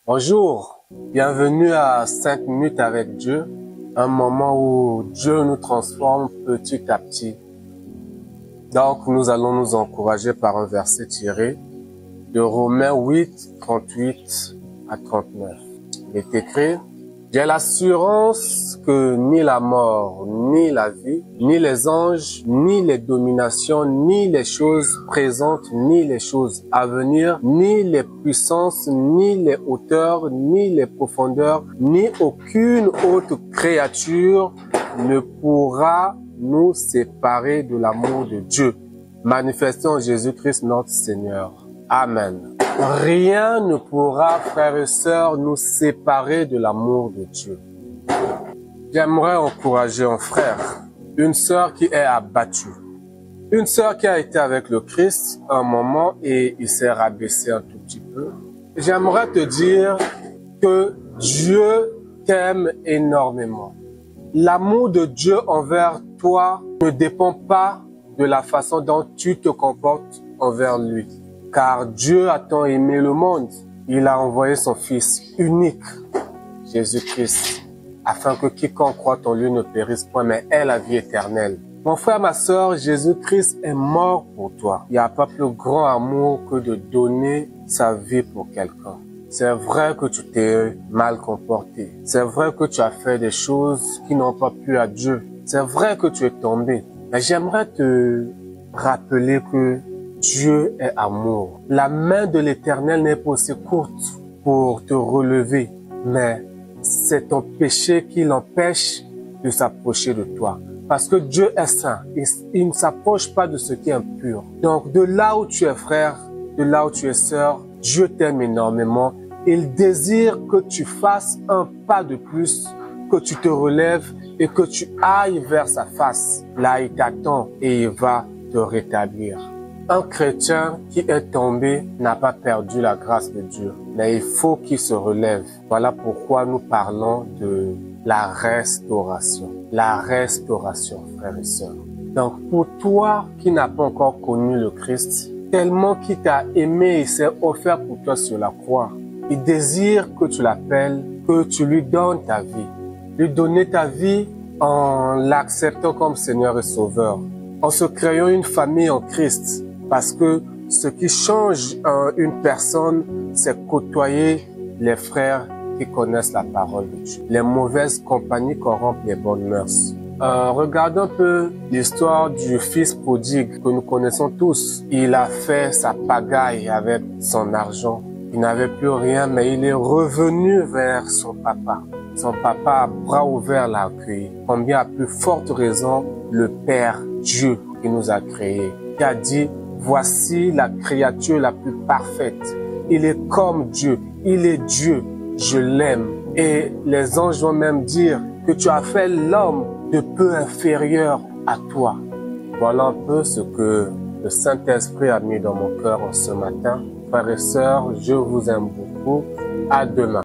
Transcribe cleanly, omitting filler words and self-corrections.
Bonjour, bienvenue à 5 minutes avec Dieu, un moment où Dieu nous transforme petit à petit. Donc nous allons nous encourager par un verset tiré de Romains 8, 38 à 39. Il est écrit: j'ai l'assurance que ni la mort, ni la vie, ni les anges, ni les dominations, ni les choses présentes, ni les choses à venir, ni les puissances, ni les hauteurs, ni les profondeurs, ni aucune autre créature ne pourra nous séparer de l'amour de Dieu, manifesté en Jésus-Christ notre Seigneur. Amen. Rien ne pourra, frères et sœurs, nous séparer de l'amour de Dieu. J'aimerais encourager un frère, une sœur qui est abattue, une sœur qui a été avec le Christ un moment et il s'est rabaissé un tout petit peu. J'aimerais te dire que Dieu t'aime énormément. L'amour de Dieu envers toi ne dépend pas de la façon dont tu te comportes envers lui. Car Dieu a tant aimé le monde, il a envoyé son Fils unique, Jésus-Christ, afin que quiconque croit en lui ne périsse point, mais ait la vie éternelle. Mon frère, ma sœur, Jésus-Christ est mort pour toi. Il n'y a pas plus grand amour que de donner sa vie pour quelqu'un. C'est vrai que tu t'es mal comporté. C'est vrai que tu as fait des choses qui n'ont pas plu à Dieu. C'est vrai que tu es tombé. Mais j'aimerais te rappeler que Dieu est amour. La main de l'Éternel n'est pas aussi courte pour te relever, mais c'est ton péché qui l'empêche de s'approcher de toi. Parce que Dieu est saint, il ne s'approche pas de ce qui est impur. Donc de là où tu es frère, de là où tu es sœur, Dieu t'aime énormément. Il désire que tu fasses un pas de plus, que tu te relèves et que tu ailles vers sa face. Là, il t'attend et il va te rétablir. Un chrétien qui est tombé n'a pas perdu la grâce de Dieu, mais il faut qu'il se relève. Voilà pourquoi nous parlons de la restauration. La restauration, frères et sœurs. Donc, pour toi qui n'as pas encore connu le Christ, tellement qu'il t'a aimé et s'est offert pour toi sur la croix, il désire que tu l'appelles, que tu lui donnes ta vie. Lui donner ta vie en l'acceptant comme Seigneur et Sauveur, en se créant une famille en Christ. Parce que ce qui change une personne, c'est côtoyer les frères qui connaissent la parole de Dieu. Les mauvaises compagnies corrompent les bonnes mœurs. Regardons un peu l'histoire du fils prodigue que nous connaissons tous. Il a fait sa pagaille avec son argent. Il n'avait plus rien, mais il est revenu vers son papa. Son papa, à bras ouverts, l'a accueilli. Combien à plus forte raison le Père Dieu qui nous a créés, qui a dit: voici la créature la plus parfaite. Il est comme Dieu. Il est Dieu. Je l'aime. Et les anges vont même dire que tu as fait l'homme de peu inférieur à toi. Voilà un peu ce que le Saint-Esprit a mis dans mon cœur ce matin. Frères et sœurs, je vous aime beaucoup. À demain.